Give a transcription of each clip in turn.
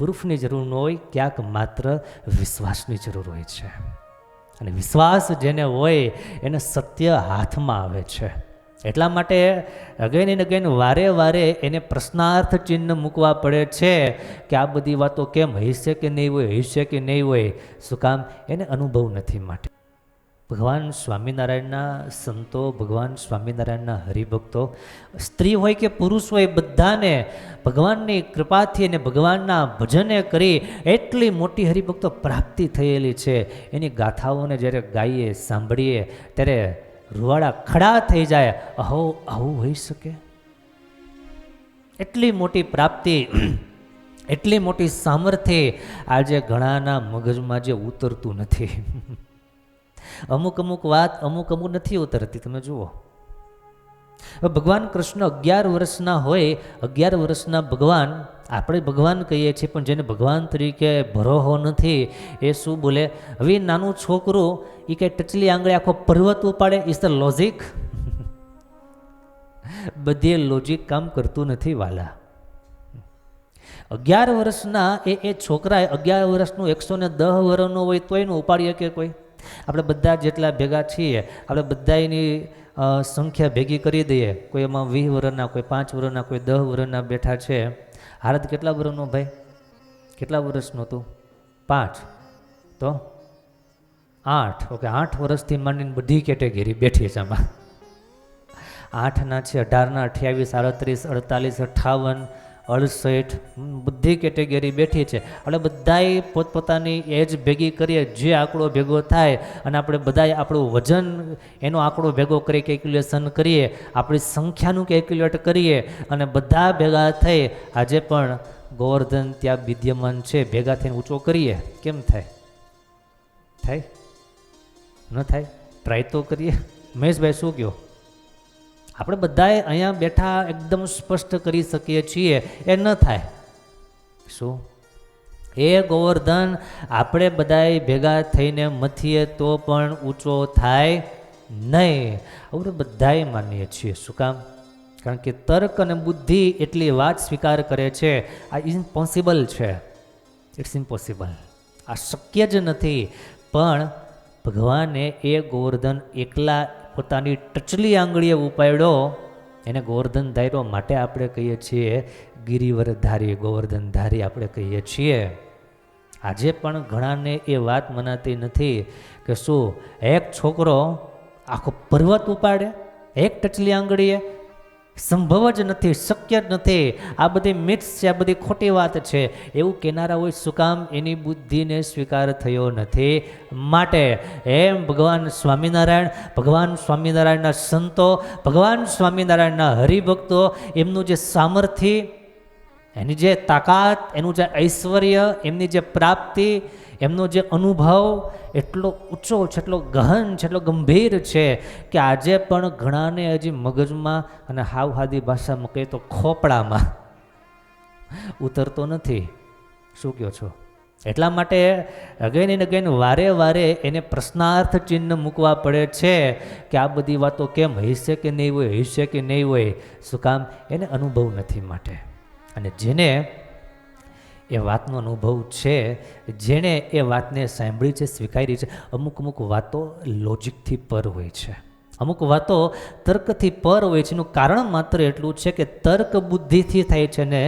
પ્રૂફની જરૂર ન હોય, ક્યાંક માત્ર વિશ્વાસની જરૂર હોય છે. અને વિશ્વાસ જેને હોય એને સત્ય હાથમાં આવે છે. એટલા માટે અગેન એન્ડ અગેન વારે વારે એને પ્રશ્નાર્થ ચિહ્ન મૂકવા પડે છે કે આ બધી વાતો કેમ હશે કે નહીં હોય, હશે કે નહીં હોય. શું કામ? એને અનુભવ નથી માટે. ભગવાન સ્વામિનારાયણના સંતો, ભગવાન સ્વામિનારાયણના હરિભક્તો, સ્ત્રી હોય કે પુરુષ હોય, બધાને ભગવાનની કૃપાથી અને ભગવાનના ભજને કરી એટલી મોટી હરિભક્તો પ્રાપ્તિ થયેલી છે. એની ગાથાઓને જ્યારે ગાઈએ, સાંભળીએ ત્યારે રૂવાડા ખડા થઈ જાય. અહો, આવું હોઈ શકે? એટલી મોટી પ્રાપ્તિ, એટલી મોટી સામર્થ્ય આજે ઘણાના મગજમાં જે ઉતરતું નથી. અમુક અમુક વાત અમુક નથી ઉતરતી. તમે જુઓ, ભગવાન કૃષ્ણ 11 વર્ષના હોય, 11 વર્ષના ભગવાન, આપણે ભગવાન કહીએ છીએ પણ જેને ભગવાન તરીકે ભરોહો નથી એ શું બોલે? હવે નાનું છોકરું એ કંઈ ટચલી આંગળે આખો પર્વત ઉપાડે? Is the logic? બધી લોજિક કામ કરતું નથી વાલા. 11 વર્ષના એ છોકરા, 11 વર્ષનું 110 વર્ષનો હોય તો એનું ઉપાડીએ કે કોઈ? આપણે બધા જેટલા ભેગા છીએ, આપણે બધાની સંખ્યા ભેગી કરી દઈએ. કોઈ એમાં 20 વર્ષના, કોઈ 5 વર્ષના, કોઈ 10 વર્ષના બેઠા છે. હારદ કેટલા વર્ષનો ભાઈ? કેટલા વર્ષનો તું? 5 તો 8. ઓકે, 8 વર્ષથી માંડીને બધી કેટેગરી બેઠી છે આમાં. 8ના છે, 18ના 28, 37, 48, 58, 68, બધી કેટેગરી બેઠી છે. આપણે બધાએ પોતપોતાની એજ ભેગી કરીએ, જે આંકડો ભેગો થાય અને આપણે બધાએ આપણું વજન એનો આંકડો ભેગો કરી કેલ્ક્યુલેશન કરીએ, આપણી સંખ્યાનું કેલ્ક્યુલેટ કરીએ અને બધા ભેગા થઈ આજે પણ ગોવર્ધન ત્યાં વિદ્યમાન છે, ભેગા થઈને ઊંચો કરીએ. કેમ થાય? થાય? ન થાય? ટ્રાય તો કરીએ. મહેશભાઈ શું કહો? આપણે બધાએ અહીંયા બેઠા એકદમ સ્પષ્ટ કરી શકીએ છીએ, એ ન થાય. શું? એ ગોવર્ધન આપણે બધાએ ભેગા થઈને મથીએ તો પણ ઊંચો થાય નહીં. આપણે બધાએ માનીએ છીએ. શું કામ? કારણ કે તર્ક અને બુદ્ધિ એટલી વાત સ્વીકાર કરે છે, આ ઇમ્પોસિબલ છે. It's impossible. આ શક્ય જ નથી. પણ ભગવાને એ ગોવર્ધન એકલા પોતાની ટચલી આંગળીએ ઉપાડ્યો, એને ગોવર્ધન ધાર્યો. માટે આપણે કહીએ છીએ ગિરિવરધારી, ગોવર્ધનધારી આપણે કહીએ છીએ. આજે પણ ઘણાને એ વાત મનાતી નથી કે શું એક છોકરો આખો પર્વત ઉપાડે એક ટચલી આંગળીએ? સંભવ જ નથી, શક્ય જ નથી. આ બધી મિથ્સ છે, આ બધી ખોટી વાત છે. એવું કહેનારા હોય. શું કામ? એની બુદ્ધિને સ્વીકાર થયો નથી. માટે એમ ભગવાન સ્વામિનારાયણના સંતો, ભગવાન સ્વામિનારાયણના હરિભક્તો, એમનું જે સામર્થ્ય, એની જે તાકાત, એનું જે ઐશ્વર્ય, એમની જે પ્રાપ્તિ, એમનો જે અનુભવ એટલો ઊંચો છે, એટલો ગહન છે, એટલો ગંભીર છે કે આજે પણ ઘણાને હજી મગજમાં અને હાવહાદી ભાષામાં કહીએ તો ખોપડામાં ઉતરતો નથી. શું કહો છો? એટલા માટે અગેન એન્ડ અગેન વારે વારે એને પ્રશ્નાર્થ ચિહ્ન મૂકવા પડે છે કે આ બધી વાતો કેમ હશે કે નહીં હોય, હશે કે નહીં હોય. શું કામ? એને અનુભવ નથી માટે. અને જેને એ વાતનો અનુભવ છે, જેણે એ વાતને સાંભળી છે, સ્વીકારી છે, અમુક વાતો લોજિકથી પર હોય છે, અમુક વાતો તર્કથી પર હોય છે. એનું કારણ માત્ર એટલું છે કે તર્ક બુદ્ધિથી થાય છે ને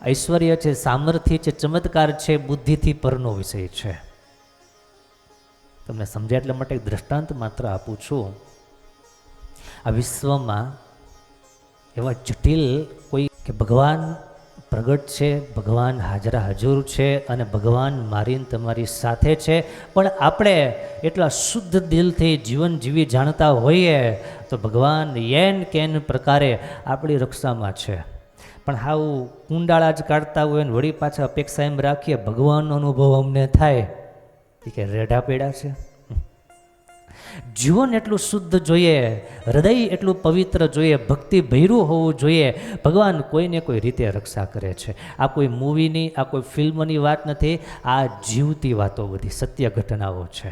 ઐશ્વર્ય છે, સામર્થ્ય છે, ચમત્કાર છે, બુદ્ધિથી પરનો વિષય છે. તમને સમજાય એટલા માટે દ્રષ્ટાંત માત્ર આપું છું. આ વિશ્વમાં એવા જટિલ કોઈ કે ભગવાન પ્રગટ છે, ભગવાન હાજરા હજુર છે અને ભગવાન મારીને તમારી સાથે છે, પણ આપણે એટલા શુદ્ધ દિલથી જીવન જીવી જાણતા હોઈએ તો ભગવાન એન કેન પ્રકારે આપણી રક્ષામાં છે. પણ હાવ કુંડાળા જ કાઢતા હોય ને વળી પાછા અપેક્ષા એમ રાખીએ ભગવાનનો અનુભવ અમને થાય કે રેઢા પેડા છે. જીવન એટલું શુદ્ધ જોઈએ, હૃદય એટલું પવિત્ર જોઈએ, ભક્તિ ભર્યું હોવું જોઈએ. ભગવાન કોઈને કોઈ રીતે રક્ષા કરે છે. આ કોઈ મૂવીની, આ કોઈ ફિલ્મની વાત નથી. આ જીવતી વાતો, બધી સત્ય ઘટનાઓ છે.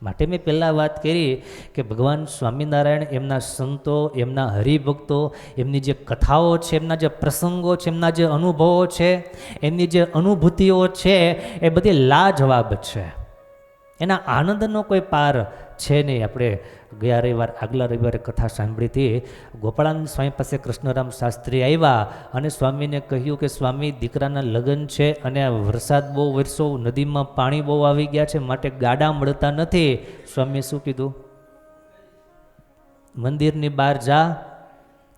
માટે મેં પહેલાં વાત કરી કે ભગવાન સ્વામિનારાયણ એમના સંતો, એમના હરિભક્તો, એમની જે કથાઓ છે, એમના જે પ્રસંગો છે, એમના જે અનુભવો છે, એમની જે અનુભૂતિઓ છે, એ બધી લાજવાબ છે. એના આનંદનો કોઈ પાર છે નહીં. આપણે ગયા રવિવાર, આગલા રવિવારે કથા સાંભળી હતી. ગોપાળાનંદ સ્વામી પાસે કૃષ્ણરામ શાસ્ત્રી આવ્યા અને સ્વામીને કહ્યું કે સ્વામી, દીકરાના લગ્ન છે અને વરસાદ બહુ વરસો, નદીમાં પાણી બહુ આવી ગયા છે, માટે ગાડા મળતા નથી. સ્વામીએ શું કીધું? મંદિરની બહાર જા,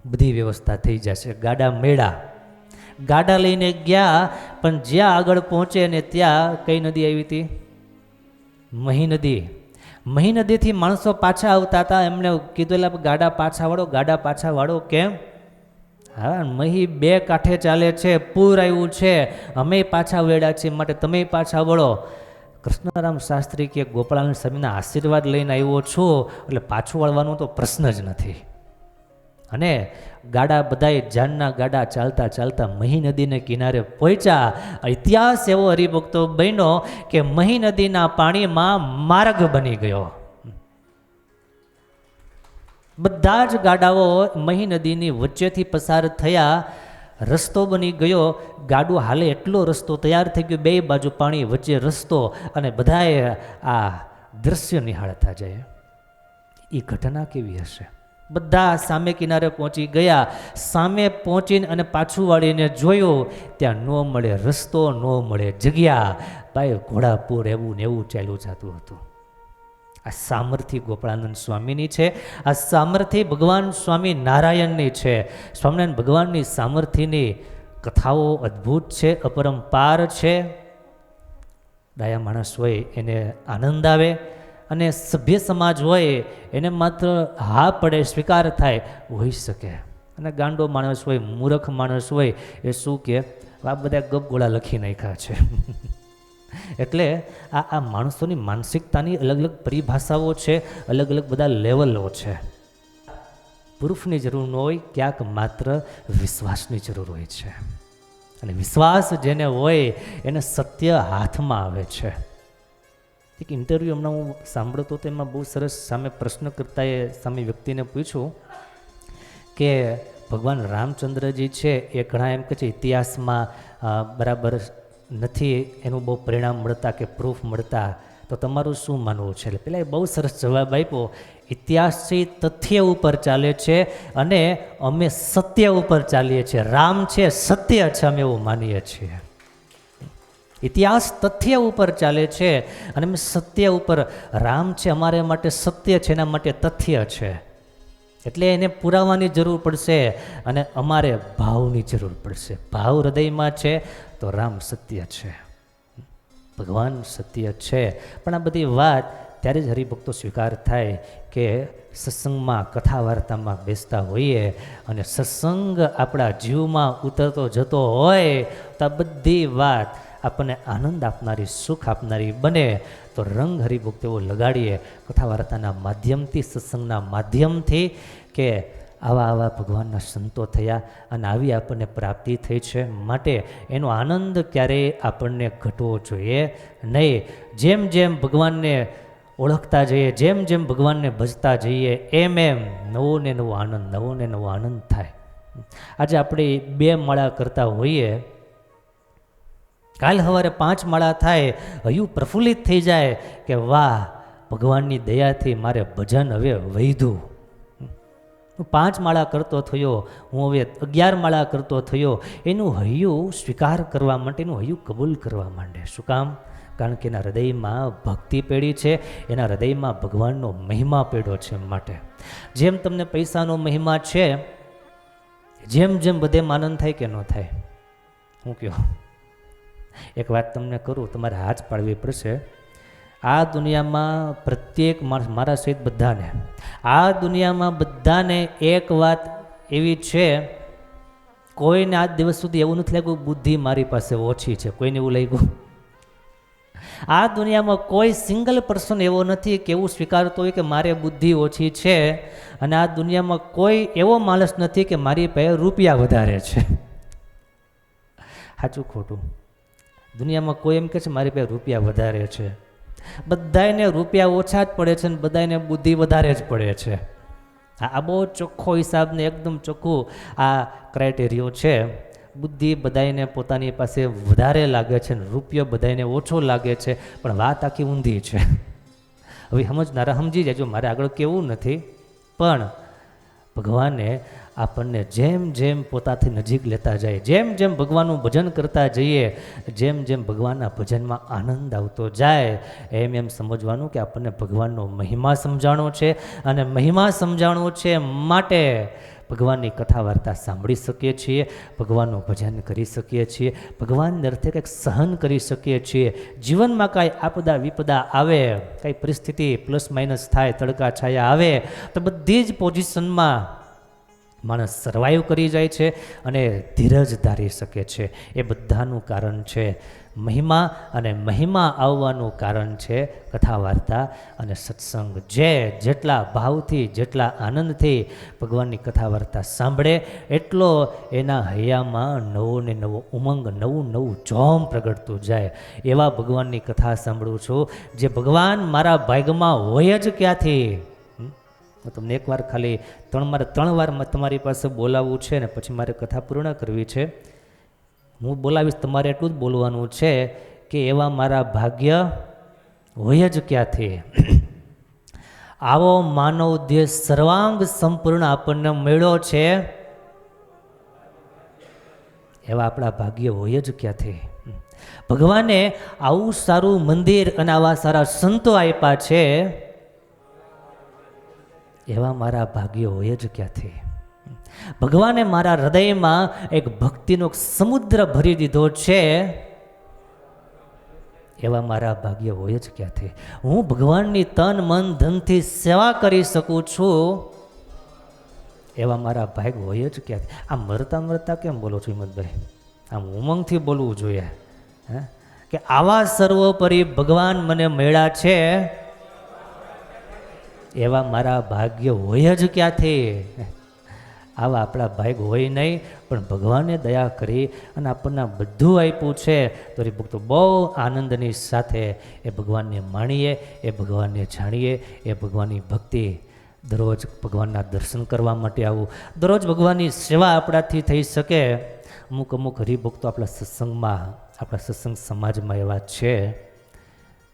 બધી વ્યવસ્થા થઈ જશે. ગાડા મેળા, ગાડા લઈને ગયા, પણ જ્યાં આગળ પહોંચે ને ત્યાં કઈ નદી આવી હતી? મહી નદી. મહી નદીથી માણસો પાછા આવતા હતા. એમને કીધું એટલે ગાડા પાછા વાળો, ગાડા પાછા વાળો. કેમ? હા, મહી બે કાંઠે ચાલે છે, પૂર આવ્યું છે, અમે પાછા વેડા છીએ, માટે તમે પાછા વળો. કૃષ્ણરામ શાસ્ત્રી કે ગોપાળાનંદ સ્વામીના આશીર્વાદ લઈને આવ્યો છું, એટલે પાછું વળવાનો તો પ્રશ્ન જ નથી. અને ગાડા બધાએ જાનના ગાડા ચાલતા ચાલતા મહી નદીને કિનારે પહોંચ્યા. ઇતિહાસ એવો હરિભક્તો બન્યો કે મહી નદીના પાણીમાં માર્ગ બની ગયો. બધા જ ગાડાઓ મહી નદીની વચ્ચેથી પસાર થયા, રસ્તો બની ગયો. ગાડું હાલે એટલો રસ્તો તૈયાર થઈ ગયો, બે બાજુ પાણી, વચ્ચે રસ્તો, અને બધાએ આ દ્રશ્ય નિહાળતા જાય. એ ઘટના કેવી હશે? બધા સામે કિનારે પહોંચી ગયા. સામે પહોંચીને અને પાછું વાળીને જોયું, ત્યાં ન મળે રસ્તો, ન મળે જગ્યા. ભાઈ, ઘોડાપુર એવું ને એવું ચાલ્યું જતું હતું. આ સામર્થ્ય ગોપાળાનંદ સ્વામીની છે. આ સામર્થ્ય ભગવાન સ્વામી નારાયણની છે. સ્વામિનારાયણ ભગવાનની સામર્થ્યની કથાઓ અદ્ભુત છે, અપરંપાર છે. ડાયા માણસ હોય એને આનંદ આવે, અને સભ્ય સમાજ હોય એને માત્ર હા પડે, સ્વીકાર થાય, હોઈ શકે. અને ગાંડો માણસ હોય, મૂર્ખ માણસ હોય, એ શું કે આ બધા ગપગોળા લખી નાખ્યા છે. એટલે આ માણસોની માનસિકતાની અલગ અલગ પરિભાષાઓ છે, અલગ અલગ બધા લેવલો છે. પ્રૂફની જરૂર ન હોય, ક્યાંક માત્ર વિશ્વાસની જરૂર હોય છે. અને વિશ્વાસ જેને હોય એને સત્ય હાથમાં આવે છે. એક ઇન્ટરવ્યૂ હમણાં હું સાંભળતો હતો, એમાં બહુ સરસ સામે પ્રશ્ન કરતા એ સામે વ્યક્તિને પૂછ્યું કે ભગવાન રામચંદ્રજી છે એ ઘણા એમ કે છે ઇતિહાસમાં બરાબર નથી, એનું બહુ પરિણામ મળતા કે પ્રૂફ મળતા, તો તમારું શું માનવું છે? એટલે પેલા એ બહુ સરસ જવાબ આપ્યો, ઇતિહાસ છે તથ્ય ઉપર ચાલે છે અને અમે સત્ય ઉપર ચાલીએ છીએ. રામ છે સત્ય છે, અમે એવું માનીએ છીએ. ઇતિહાસ તથ્ય ઉપર ચાલે છે અને અમે સત્ય ઉપર. રામ છે અમારે માટે સત્ય છે, એના માટે તથ્ય છે. એટલે એને પુરાવાની જરૂર પડશે અને અમારે ભાવની જરૂર પડશે. ભાવ હૃદયમાં છે તો રામ સત્ય છે, ભગવાન સત્ય છે. પણ આ બધી વાત ત્યારે જ હરિભક્તો સ્વીકાર થાય કે સત્સંગમાં, કથા વાર્તામાં બેસતા હોઈએ અને સત્સંગ આપણા જીવમાં ઉતરતો જતો હોય તો આ બધી વાત આપણને આનંદ આપનારી, સુખ આપનારી બને. તો રંગ હરિભક્તો એવો લગાડીએ કથા વાર્તાના માધ્યમથી, સત્સંગના માધ્યમથી, કે આવા ભગવાનના સંતો થયા અને આવી આપણને પ્રાપ્તિ થઈ છે. માટે એનો આનંદ ક્યારેય આપણને ઘટવો જોઈએ નહીં. જેમ જેમ ભગવાનને ઓળખતા જઈએ, જેમ જેમ ભગવાનને ભજતા જઈએ, એમ એમ નવો ને નવો આનંદ, નવો ને નવો આનંદ થાય. આજે આપણે 2 માળા કરતા હોઈએ, કાલ સવારે 5 માળા થાય, હયું પ્રફુલ્લિત થઈ જાય કે વાહ, ભગવાનની દયાથી મારે ભજન હવે વૈધું. હું 5 માળા કરતો થયો, હું હવે 11 માળા કરતો થયો, એનું હૈયું સ્વીકાર કરવા માટે, એનું હૈયું કબૂલ કરવા માંડે. શું કામ? કારણ કે એના હૃદયમાં ભક્તિ પેઢી છે, એના હૃદયમાં ભગવાનનો મહિમા પેઢો છે. માટે જેમ તમને પૈસાનો મહિમા છે, જેમ જેમ બધે આનંદ થાય કે ન થાય? હું કહો, એક વાત તમને કરું, તમારે હાથ પાડવી પડશે. આ દુનિયામાં પ્રત્યેક માણસ, મારા સહિત બધાને, આ દુનિયામાં બધાને એક વાત એવી છે, કોઈને આજ દિવસ સુધી એવું નથી લાગ્યું બુદ્ધિ મારી પાસે ઓછી છે. કોઈને એવું લાગ્યું? આ દુનિયામાં કોઈ સિંગલ પર્સન એવો નથી કે એવું સ્વીકારતો હોય કે મારે બુદ્ધિ ઓછી છે. અને આ દુનિયામાં કોઈ એવો માણસ નથી કે મારી પાસે રૂપિયા વધારે છે. સાચું ખોટું? દુનિયામાં કોઈ એમ કહે છે મારી પાસે રૂપિયા વધારે છે. બધાને રૂપિયા ઓછા જ પડે છે ને બધાને બુદ્ધિ વધારે જ પડે છે. આ બહુ ચોખ્ખો હિસાબને એકદમ ચોખ્ખું આ ક્રાઇટેરિયો છે. બુદ્ધિ બધાને પોતાની પાસે વધારે લાગે છે ને રૂપિયો બધાને ઓછો લાગે છે, પણ વાત આખી ઊંધી છે. હવે સમજનારા સમજી જાય. મારે આગળ કેવું નથી, પણ ભગવાને આપણને જેમ જેમ પોતાથી નજીક લેતા જાય, જેમ જેમ ભગવાનનું ભજન કરતા જઈએ, જેમ જેમ ભગવાનના ભજનમાં આનંદ આવતો જાય, એમ એમ સમજવાનું કે આપણને ભગવાનનો મહિમા સમજાણો છે. અને મહિમા સમજાણો છે માટે ભગવાનની કથા વાર્તા સાંભળી શકીએ છીએ, ભગવાનનું ભજન કરી શકીએ છીએ, ભગવાનને અર્થે કંઈક સહન કરી શકીએ છીએ. જીવનમાં કાંઈ આપદા વિપદા આવે, કાંઈ પરિસ્થિતિ પ્લસ માઇનસ થાય, તડકા છાયા આવે, તો બધી જ પોઝિશનમાં માણસ સર્વાઈવ કરી જાય છે અને ધીરજ ધારી શકે છે. એ બધાનું કારણ છે મહિમા, અને મહિમા આવવાનું કારણ છે કથા વાર્તા અને સત્સંગ. જેટલા ભાવથી, જેટલા આનંદથી ભગવાનની કથા વાર્તા સાંભળે, એટલો એના હૈયામાં નવો ને નવો ઉમંગ, નવું નવું જોમ પ્રગટતું જાય. એવા ભગવાનની કથા સાંભળું છું જે ભગવાન મારા ભાગ્યમાં હોય જ ક્યાંથી. તમને એકવાર ખાલી મારે ત્રણ વાર તમારી પાસે બોલાવવું છે ને પછી મારે કથા પૂર્ણ કરવી છે. હું બોલાવીશ, તમારે એટલું જ બોલવાનું છે કે એવા મારા ભાગ્ય હોય જ ક્યાંથી. આવો માનવ દેહ સર્વાંગ સંપૂર્ણ આપણને મળ્યો છે, એવા આપણા ભાગ્ય હોય જ ક્યાંથી. ભગવાને આવું સારું મંદિર અને આવા સારા સંતો આપ્યા છે, એવા મારા ભાગ્ય હોય જ ક્યાંથી. ભગવાને મારા હૃદયમાં એક ભક્તિનો સમુદ્ર ભરી દીધો છે, એવા મારા ભાગ્ય હોય જ ક્યાંથી. હું ભગવાનની તન મન ધનથી સેવા કરી શકું છું, એવા મારા ભાગ હોય જ ક્યાંથી. આ મરતા મરતા કેમ બોલો છો હિંમતભાઈ? આમ ઉમંગથી બોલવું જોઈએ કે આવા સર્વોપરી ભગવાન મને મળ્યા છે, એવા મારા ભાગ્ય હોય જ ક્યાંથી. આવા આપણા ભાગ હોય નહીં, પણ ભગવાને દયા કરી અને આપણને બધું આપ્યું છે, તો એ ભક્તો બહુ આનંદની સાથે એ ભગવાનને માણીએ, એ ભગવાનને જાણીએ, એ ભગવાનની ભક્તિ. દરરોજ ભગવાનના દર્શન કરવા માટે આવું, દરરોજ ભગવાનની સેવા આપણાથી થઈ શકે. અમુક હરિભક્તો આપણા સત્સંગમાં, આપણા સત્સંગ સમાજમાં એવા છે,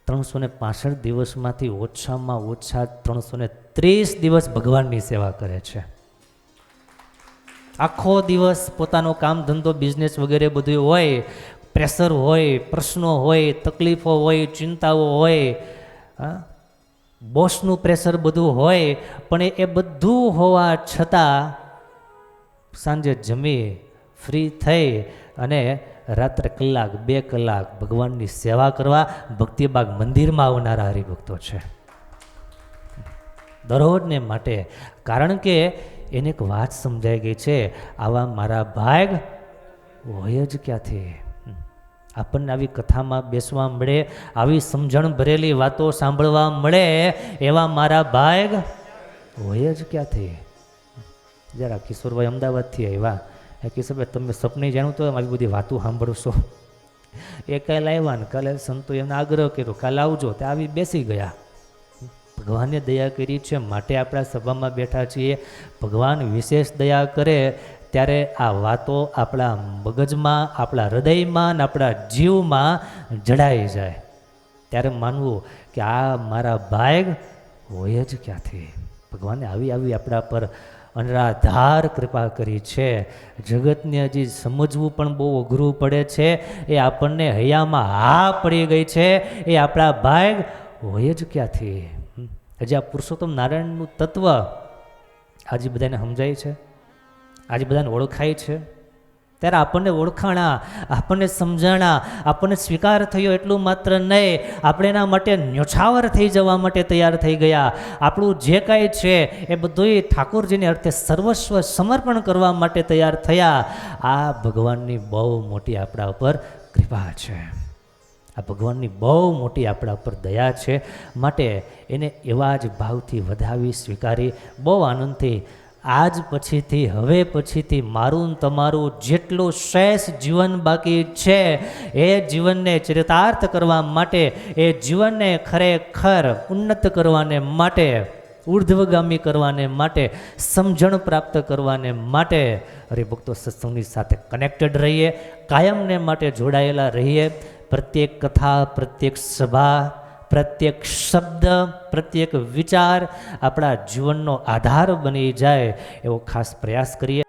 365 દિવસમાંથી ઓછામાં ઓછા 330 દિવસ ભગવાનની સેવા કરે છે. આખો દિવસ પોતાનો કામ ધંધો બિઝનેસ વગેરે બધું હોય, પ્રેશર હોય, પ્રશ્નો હોય, તકલીફો હોય, ચિંતાઓ હોય, બોસનું પ્રેશર બધું હોય, પણ એ બધું હોવા છતાં સાંજે જમી ફ્રી થઈ અને રાત્રે 1-2 કલાક ભગવાનની સેવા કરવા ભક્તિબાગ મંદિરમાં આવનારા હરિભક્તો છે દરરોજને માટે. કારણ કે એને એક વાત સમજાઈ ગઈ છે, આવા મારા ભાગ હોય જ ક્યાંથી. આપણને આવી કથામાં બેસવા મળે, આવી સમજણ ભરેલી વાતો સાંભળવા મળે, એવા મારા ભાગ હોય જ ક્યાંથી. જરા કિશોરભાઈ અમદાવાદથી આવ્યા, કિશોરભાઈ તમે સપને જાણું તો આવી બધી વાતો સાંભળશો. એ કાલે આવ્યા ને કાલે સંતો એમને આગ્રહ કર્યો કાલે આવજો, તે આવી બેસી ગયા. ભગવાને દયા કરી છે માટે આપણા સભામાં બેઠા છીએ. ભગવાન વિશેષ દયા કરે ત્યારે આ વાતો આપણા મગજમાં, આપણા હૃદયમાં અને આપણા જીવમાં જડાઈ જાય. ત્યારે માનવું કે આ મારા ભાગ હોય જ ક્યાંથી. ભગવાને આવી આવી આપણા પર અનરાધાર કૃપા કરી છે. જગતને હજી સમજવું પણ બહુ અઘરું પડે છે. એ આપણને હૈયામાં હા પડી ગઈ છે, એ આપણા ભાગ હોય જ ક્યાંથી. હજી આ પુરુષોત્તમ નારાયણનું તત્વ આજે બધાને સમજાય છે, આજે બધાને ઓળખાય છે. ત્યારે આપણને ઓળખાણા, આપણને સમજાણા, આપણને સ્વીકાર થયો એટલું માત્ર નહીં, આપણે એના માટે ન્યોછાવર થઈ જવા માટે તૈયાર થઈ ગયા. આપણું જે કાંઈ છે એ બધું ઠાકોરજીને અર્થે સર્વસ્વ સમર્પણ કરવા માટે તૈયાર થયા. આ ભગવાનની બહુ મોટી આપણા ઉપર કૃપા છે, આ ભગવાનની બહુ મોટી આપણા ઉપર દયા છે. માટે એને એવા જ ભાવથી વધાવી સ્વીકારી બહુ આનંદથી આજ પછીથી હવે પછીથી મારું ને તમારું જેટલું શેષ જીવન બાકી છે એ જીવનને ચરિતાર્થ કરવા માટે, એ જીવનને ખરેખર ઉન્નત કરવાને માટે, ઉર્ધ્વગામી કરવાને માટે, સમજણ પ્રાપ્ત કરવાને માટે હરિભક્તો સત્સંગની સાથે કનેક્ટેડ રહીએ, કાયમને માટે જોડાયેલા રહીએ. પ્રત્યેક કથા, પ્રત્યેક સભા, પ્રત્યેક શબ્દ, પ્રત્યેક વિચાર આપણા જીવનનો આધાર બની જાય એવો ખાસ પ્રયાસ કરીએ.